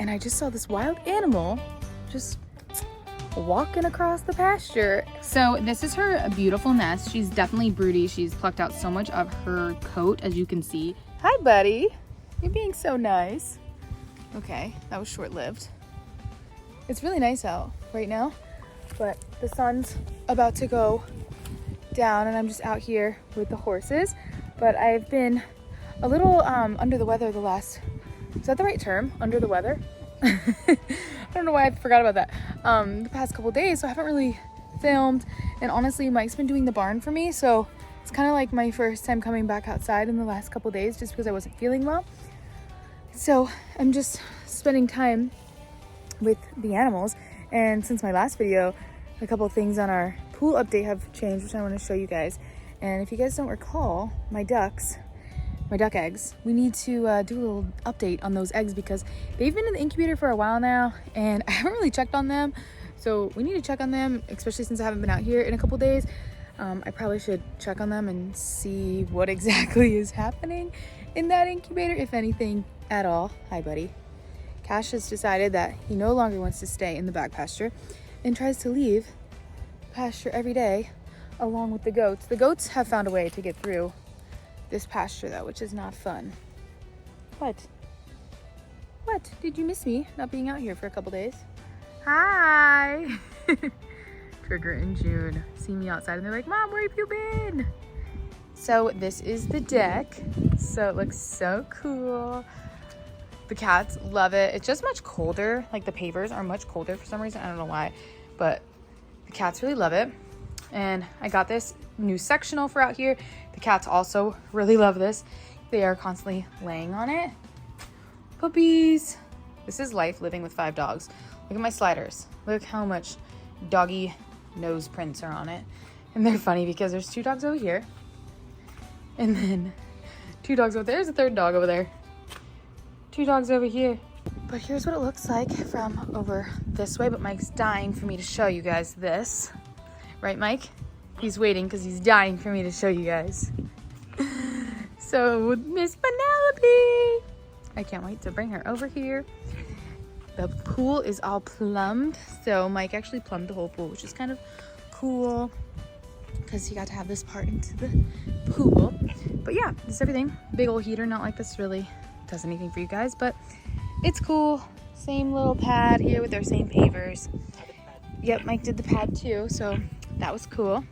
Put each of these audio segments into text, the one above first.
and I just saw this wild animal just walking across the pasture. So this is her beautiful nest. She's definitely broody. She's plucked out so much of her coat, as you can see. Hi, buddy. You're being so nice. Okay, that was short-lived. It's really nice out right now, but the sun's about to go down and I'm just out here with the horses. But I've been a little under the weather is that the right term? Under the weather? I don't know why I forgot about that. The past couple days, so I haven't really filmed. And honestly, Mike's been doing the barn for me, so it's kind of like my first time coming back outside in the last couple days just because I wasn't feeling well. So I'm just spending time with the animals. And since my last video, a couple things on our pool update have changed, which I want to show you guys. And if you guys don't recall, my duck eggs, we need to do a little update on those eggs because they've been in the incubator for a while now and I haven't really checked on them. So we need to check on them, especially since I haven't been out here in a couple days. I probably should check on them and see what exactly is happening in that incubator, if anything at all. Hi, buddy. Cash has decided that he no longer wants to stay in the back pasture and tries to leave the pasture every day along with the goats. The goats have found a way to get through this pasture though, which is not fun. What? Did you miss me not being out here for a couple days? Hi. Trigger and June see me outside and they're like, Mom, where have you been? So this is the deck. So it looks so cool. The cats love it. It's just much colder. Like the pavers are much colder for some reason. I don't know why, but the cats really love it. And I got this new sectional for out here. The cats also really love this. They are constantly laying on it. Puppies. This is life living with 5 dogs. Look at my sliders. Look how much doggy nose prints are on it. And they're funny because there's 2 dogs over here. And then 2 dogs over there. There's a 3rd dog over there. 2 dogs over here. But here's what it looks like from over this way. But Mike's dying for me to show you guys this. Right, Mike? He's waiting because he's dying for me to show you guys. So, Miss Penelope! I can't wait to bring her over here. The pool is all plumbed. So, Mike actually plumbed the whole pool, which is kind of cool because he got to have this part into the pool. But yeah, this is everything. Big old heater, not like this really does anything for you guys, but it's cool. Same little pad here with our same pavers. Yep, Mike did the pad too, so that was cool.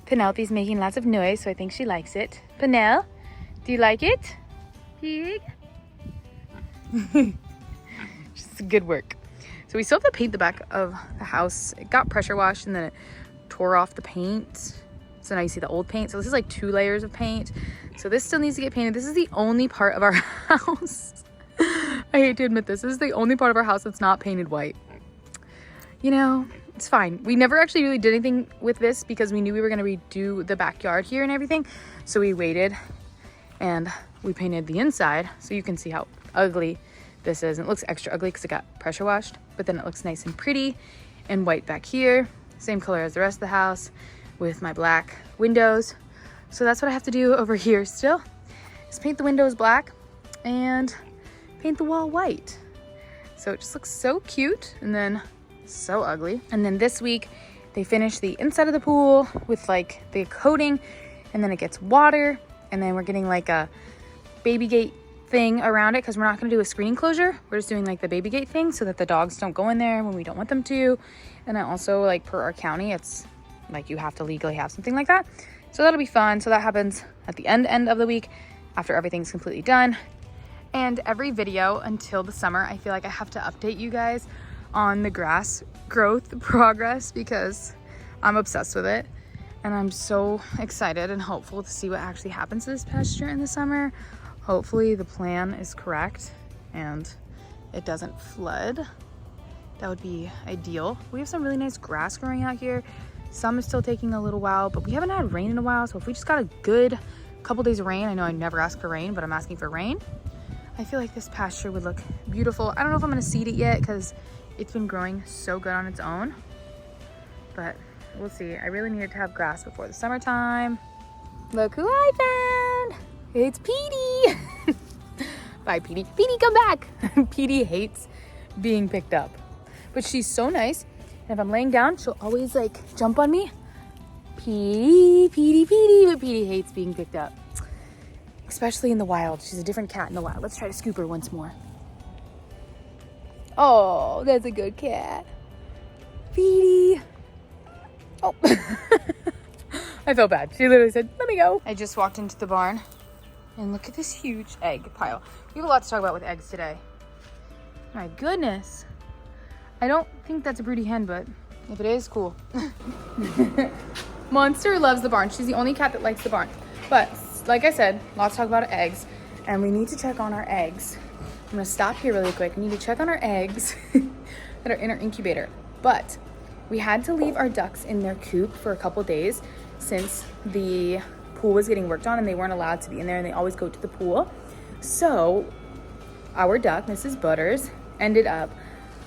Penelope's making lots of noise, so I think she likes it. Penel, do you like it? Pig? Just good work. So we still have to paint the back of the house. It got pressure washed and then it tore off the paint. So now you see the old paint. So this is like 2 layers of paint. So this still needs to get painted. This is the only part of our house. I hate to admit this. This is the only part of our house that's not painted white. You know, it's fine. We never actually really did anything with this because we knew we were going to redo the backyard here and everything. So we waited and we painted the inside so you can see how ugly this is. And it looks extra ugly because it got pressure washed, but then it looks nice and pretty and white back here. Same color as the rest of the house with my black windows. So that's what I have to do over here still, is paint the windows black and paint the wall white. So it just looks so cute and then so ugly. And then this week they finish the inside of the pool with like the coating, and then it gets water, and then we're getting like a baby gate thing around it because we're not going to do a screen enclosure. We're just doing like the baby gate thing so that the dogs don't go in there when we don't want them to. And then also, like, per our county, it's like you have to legally have something like that. So that'll be fun. So that happens at the end of the week after everything's completely done. And every video until the summer, I feel like I have to update you guys on the grass growth progress because I'm obsessed with it. And I'm so excited and hopeful to see what actually happens to this pasture in the summer. Hopefully the plan is correct and it doesn't flood. That would be ideal. We have some really nice grass growing out here. Some is still taking a little while, but we haven't had rain in a while. So if we just got a good couple days of rain, I know I never ask for rain, but I'm asking for rain. I feel like this pasture would look beautiful. I don't know if I'm gonna seed it yet because it's been growing so good on its own, but we'll see. I really needed to have grass before the summertime. Look who I found. It's Petey. Bye, Petey. Petey, come back. Petey hates being picked up. But she's so nice. And if I'm laying down, she'll always like jump on me. Petey, Petey, Petey. But Petey hates being picked up, especially in the wild. She's a different cat in the wild. Let's try to scoop her once more. Oh, that's a good cat. Petey. Oh. I felt bad. She literally said, let me go. I just walked into the barn and look at this huge egg pile. We have a lot to talk about with eggs today. My goodness. I don't think that's a broody hen, but if it is, cool. Monster loves the barn. She's the only cat that likes the barn. But like I said, lots to talk about eggs, and we need to check on our eggs. I'm gonna stop here really quick. We need to check on our eggs that are in our incubator. But we had to leave our ducks in their coop for a couple days since the pool was getting worked on and they weren't allowed to be in there, and they always go to the pool. So our duck, Mrs. Butters, ended up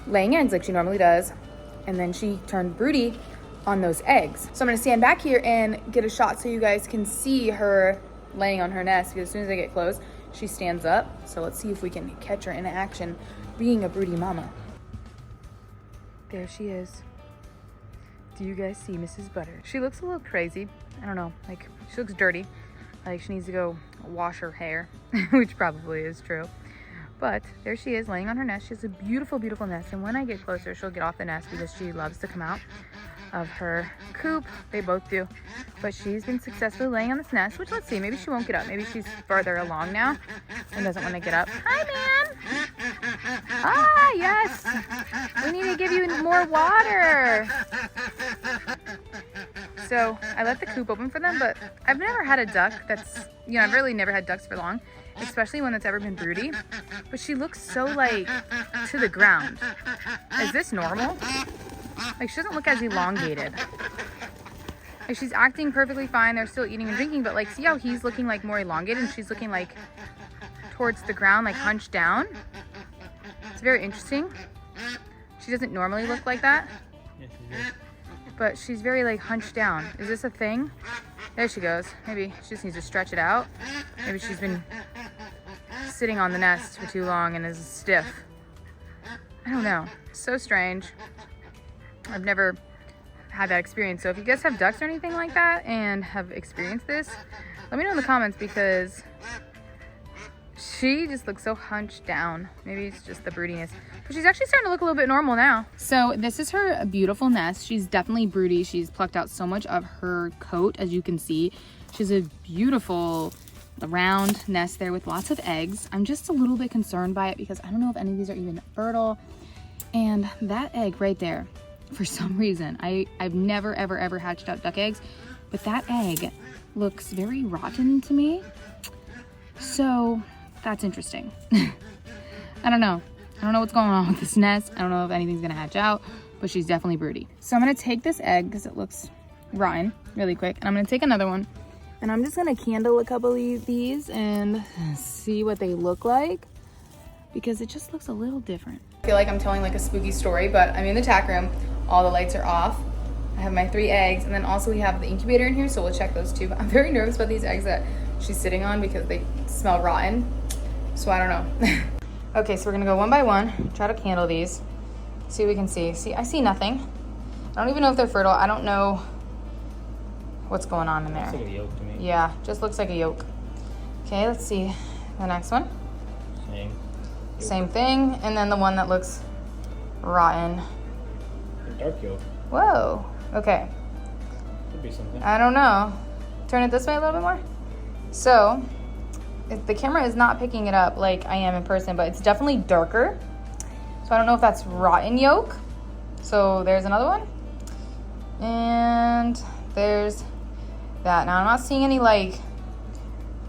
laying eggs like she normally does, and then she turned broody on those eggs. So I'm gonna stand back here and get a shot so you guys can see her laying on her nest, because as soon as I get close, she stands up. So let's see if we can catch her in action being a broody mama. There she is. Do you guys see Mrs. Butter? She looks a little crazy. I don't know, like she looks dirty. Like she needs to go wash her hair, which probably is true. But there she is laying on her nest. She has a beautiful, beautiful nest. And when I get closer, she'll get off the nest because she loves to come out of her coop. They both do. But she's been successfully laying on this nest, which let's see, maybe she won't get up. Maybe she's further along now and doesn't want to get up. Hi, man. Ah, yes. We need to give you more water. So I left the coop open for them, but I've never had a duck that's, I've really never had ducks for long, especially one that's ever been broody. But she looks so like to the ground. Is this normal? Like she doesn't look as elongated. Like she's acting perfectly fine. They're still eating and drinking, but like see how he's looking like more elongated and she's looking like towards the ground, like hunched down. It's very interesting. She doesn't normally look like that. Yes, she does. But she's very like hunched down. Is this a thing? There she goes. Maybe she just needs to stretch it out. Maybe she's been sitting on the nest for too long and is stiff. I don't know. So strange. I've never had that experience. So if you guys have ducks or anything like that and have experienced this, let me know in the comments, because she just looks so hunched down. Maybe it's just the broodiness, but she's actually starting to look a little bit normal now. So this is her beautiful nest. She's definitely broody. She's plucked out so much of her coat, as you can see. She's a beautiful round nest there with lots of eggs. I'm just a little bit concerned by it because I don't know if any of these are even fertile. And that egg right there, for some reason, I've never ever hatched out duck eggs, but that egg looks very rotten to me. So that's interesting. I don't know what's going on with this nest. I don't know if anything's gonna hatch out, but she's definitely broody. So I'm gonna take this egg because it looks rotten really quick, and I'm gonna take another one, and I'm just gonna candle a couple of these and see what they look like, because it just looks a little different. I feel like I'm telling like a spooky story, but I'm in the tack room. All the lights are off. I have my 3 eggs, and then also we have the incubator in here, so we'll check those too. But I'm very nervous about these eggs that she's sitting on because they smell rotten. So I don't know. Okay, so we're gonna go one by one, try to candle these, see what we can see. See, I see nothing. I don't even know if they're fertile. I don't know what's going on in there. Looks like a yolk to me. Yeah, just looks like a yolk. Okay, let's see the next one. Same thing, and then the one that looks rotten. Dark yolk. Whoa, okay. Could be something. I don't know. Turn it this way a little bit more. So, if the camera is not picking it up like I am in person, but it's definitely darker. So I don't know if that's rotten yolk. So there's another one. And there's that. Now I'm not seeing any like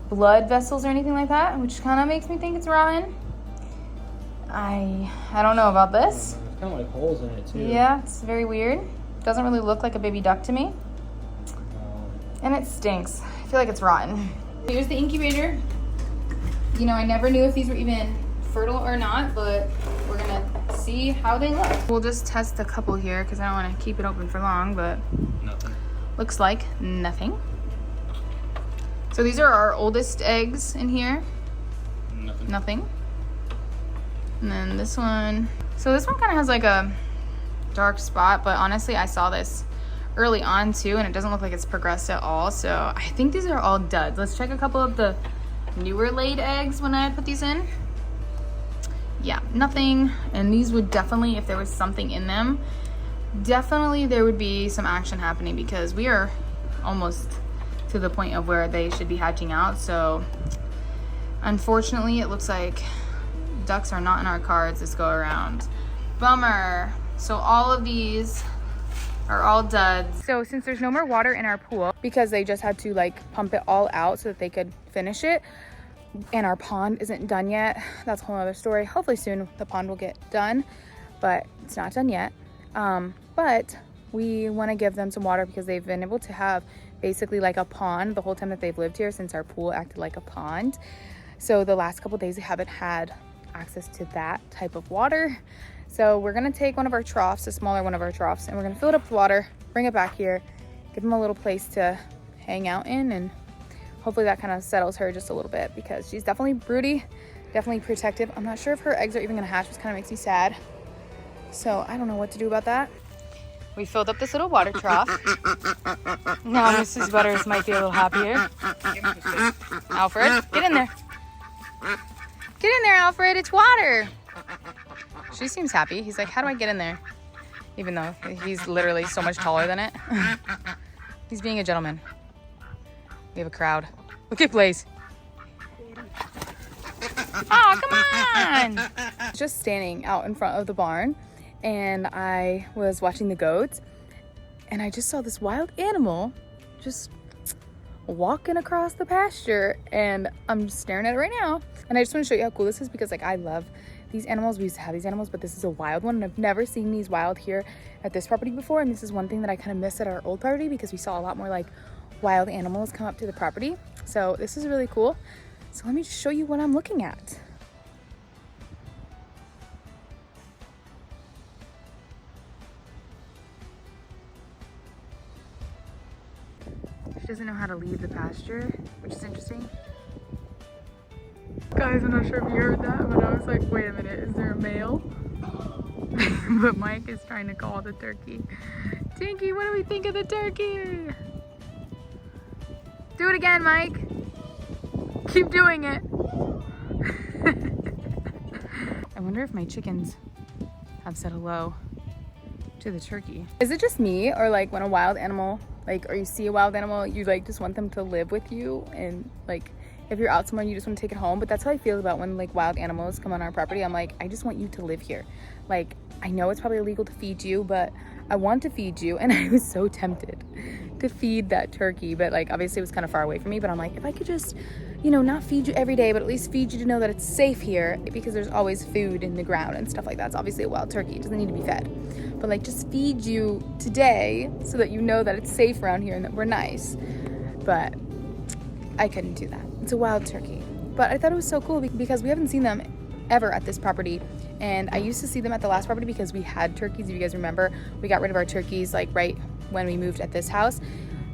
blood vessels or anything like that, which kind of makes me think it's rotten. I don't know about this. There's kind of like holes in it too. Yeah, it's very weird. Doesn't really look like a baby duck to me. And it stinks. I feel like it's rotten. Here's the incubator. I never knew if these were even fertile or not, but we're gonna see how they look. We'll just test a couple here because I don't want to keep it open for long, but nothing. Looks like nothing. So these are our oldest eggs in here. Nothing. Nothing. And then this one, So this one kind of has like a dark spot, but honestly I saw this early on too, and it doesn't look like it's progressed at all. So I think these are all duds. Let's check a couple of the newer laid eggs when I put these in. Yeah, nothing. And these would definitely, if there was something in them, definitely there would be some action happening, because we are almost to the point of where they should be hatching out. So unfortunately it looks like ducks are not in our cards this go around. Bummer. So all of these are all duds. So since there's no more water in our pool, because they just had to like pump it all out so that they could finish it, and our pond isn't done yet, that's a whole other story. Hopefully soon the pond will get done, but it's not done yet. But we want to give them some water, because they've been able to have basically like a pond the whole time that they've lived here, since our pool acted like a pond. So the last couple days they haven't had access to that type of water. So we're gonna take one of our troughs, a smaller one of our troughs, and we're gonna fill it up with water, bring it back here, give them a little place to hang out in, and hopefully that kind of settles her just a little bit, because she's definitely broody, definitely protective. I'm not sure if her eggs are even gonna hatch, which kind of makes me sad. So I don't know what to do about that. We filled up this little water trough. Now Mrs. Butters might be a little happier. Alfred, get in there. Get in there, Alfred, it's water. She seems happy. He's like, how do I get in there? Even though he's literally so much taller than it. He's being a gentleman. We have a crowd. Look at Blaze. Oh, come on! Just standing out in front of the barn, and I was watching the goats, and I just saw this wild animal just walking across the pasture, and I'm just staring at it right now. And I just want to show you how cool this is, because like I love these animals. We used to have these animals, but this is a wild one, and I've never seen these wild here at this property before. And this is one thing that I kind of miss at our old property, because we saw a lot more like wild animals come up to the property. So this is really cool. So let me just show you what I'm looking at. She doesn't know how to leave the pasture, which is interesting. Guys, I'm not sure if you heard that, but I was like, wait a minute, is there a male? But Mike is trying to call the turkey. Tinky, what do we think of the turkey? Do it again, Mike. Keep doing it. I wonder if my chickens have said hello to the turkey. Is it just me, or like when a wild animal, like, or you see a wild animal, you like just want them to live with you, and like if you're out somewhere, you just want to take it home? But that's how I feel about when like wild animals come on our property. I'm like, I just want you to live here. Like, I know it's probably illegal to feed you, but I want to feed you. And I was so tempted to feed that turkey, but like obviously it was kind of far away from me. But I'm like, if I could just, you know, not feed you every day, but at least feed you to know that it's safe here, because there's always food in the ground and stuff like that. It's obviously a wild turkey, it doesn't need to be fed, but like just feed you today so that you know that it's safe around here and that we're nice. But I couldn't do that. It's a wild turkey. But I thought it was so cool because we haven't seen them ever at this property. And I used to see them at the last property because we had turkeys. If you guys remember, we got rid of our turkeys like right when we moved at this house.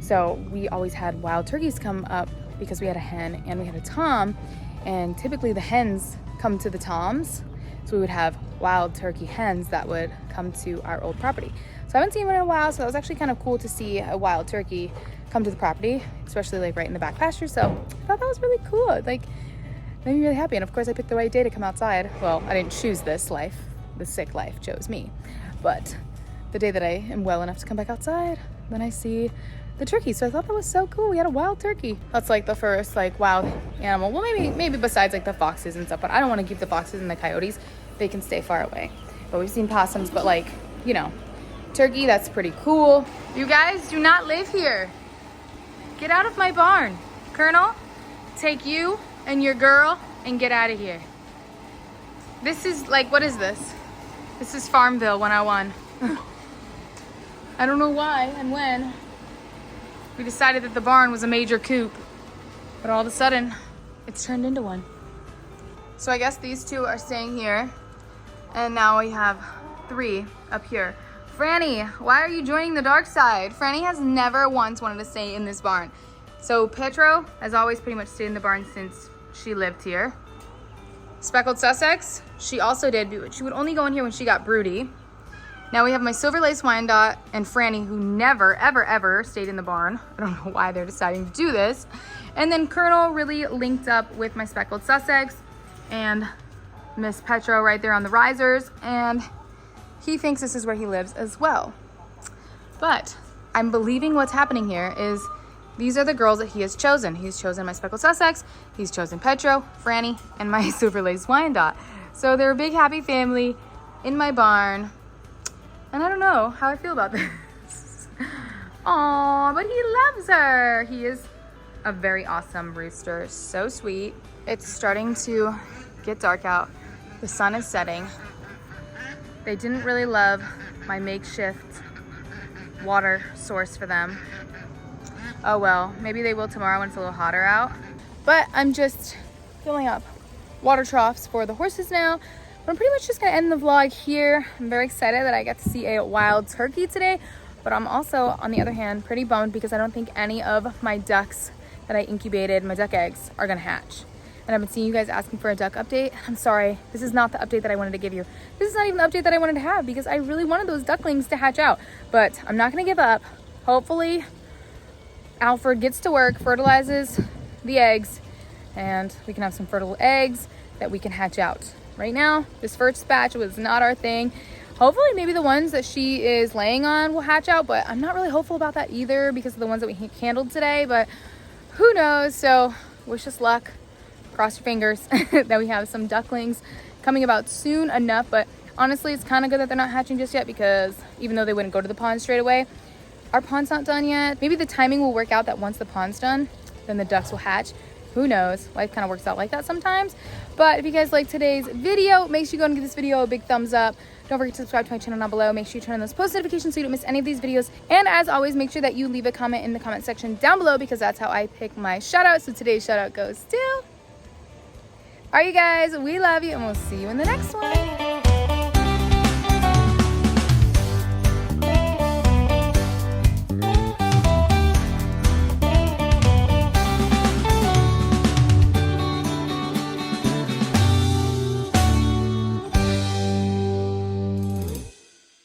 So we always had wild turkeys come up because we had a hen and we had a tom. And typically the hens come to the toms. So we would have wild turkey hens that would come to our old property. So I haven't seen one in a while. So that was actually kind of cool to see a wild turkey come to the property, especially like right in the back pasture. So I thought that was really cool. It, like, made me really happy. And of course I picked the right day to come outside. Well, I didn't choose this life. The sick life chose me. But the day that I am well enough to come back outside, then I see the turkey. So I thought that was so cool. We had a wild turkey. That's like the first like wild animal. Well, maybe besides like the foxes and stuff, but I don't want to keep the foxes and the coyotes. They can stay far away. But we've seen possums, but like, you know, turkey, that's pretty cool. You guys do not live here. Get out of my barn. Colonel, take you and your girl and get out of here. This is like, what is this? This is Farmville 101. I don't know why and when we decided that the barn was a major coop, but all of a sudden it's turned into one. So I guess these two are staying here, and now we have 3 up here. Franny, why are you joining the dark side? Franny has never once wanted to stay in this barn. So Petro has always pretty much stayed in the barn since she lived here. Speckled Sussex, she also did, but she would only go in here when she got broody. Now we have my Silver Lace Wyandotte and Franny, who never, ever, ever stayed in the barn. I don't know why they're deciding to do this. And then Colonel really linked up with my Speckled Sussex and Miss Petro right there on the risers, and he thinks this is where he lives as well. But I'm believing what's happening here is these are the girls that he has chosen. He's chosen my Speckled Sussex, he's chosen Petro, Franny, and my Silver Lace Wyandotte. So they're a big happy family in my barn. And I don't know how I feel about this. Aw, but he loves her. He is a very awesome rooster, so sweet. It's starting to get dark out. The sun is setting. They didn't really love my makeshift water source for them. Oh well, maybe they will tomorrow when it's a little hotter out. But I'm just filling up water troughs for the horses now. But I'm pretty much just gonna end the vlog here. I'm very excited that I got to see a wild turkey today, but I'm also, on the other hand, pretty bummed because I don't think any of my ducks that I incubated, my duck eggs, are gonna hatch. And I've been seeing you guys asking for a duck update. I'm sorry, this is not the update that I wanted to give you. This is not even the update that I wanted to have because I really wanted those ducklings to hatch out. But I'm not gonna give up. Hopefully, Alfred gets to work, fertilizes the eggs, and we can have some fertile eggs that we can hatch out. Right now, this first batch was not our thing. Hopefully, maybe the ones that she is laying on will hatch out, but I'm not really hopeful about that either because of the ones that we handled today, but who knows? So wish us luck. Cross your fingers that we have some ducklings coming about soon enough, but honestly, it's kind of good that they're not hatching just yet because even though they wouldn't go to the pond straight away, our pond's not done yet. Maybe the timing will work out that once the pond's done, then the ducks will hatch. Who knows? Life kind of works out like that sometimes. But if you guys like today's video, make sure you go and give this video a big thumbs up. Don't forget to subscribe to my channel down below. Make sure you turn on those post notifications so you don't miss any of these videos. And as always, make sure that you leave a comment in the comment section down below because that's how I pick my shout out. So today's shout out goes to... All right, you guys, we love you and we'll see you in the next one.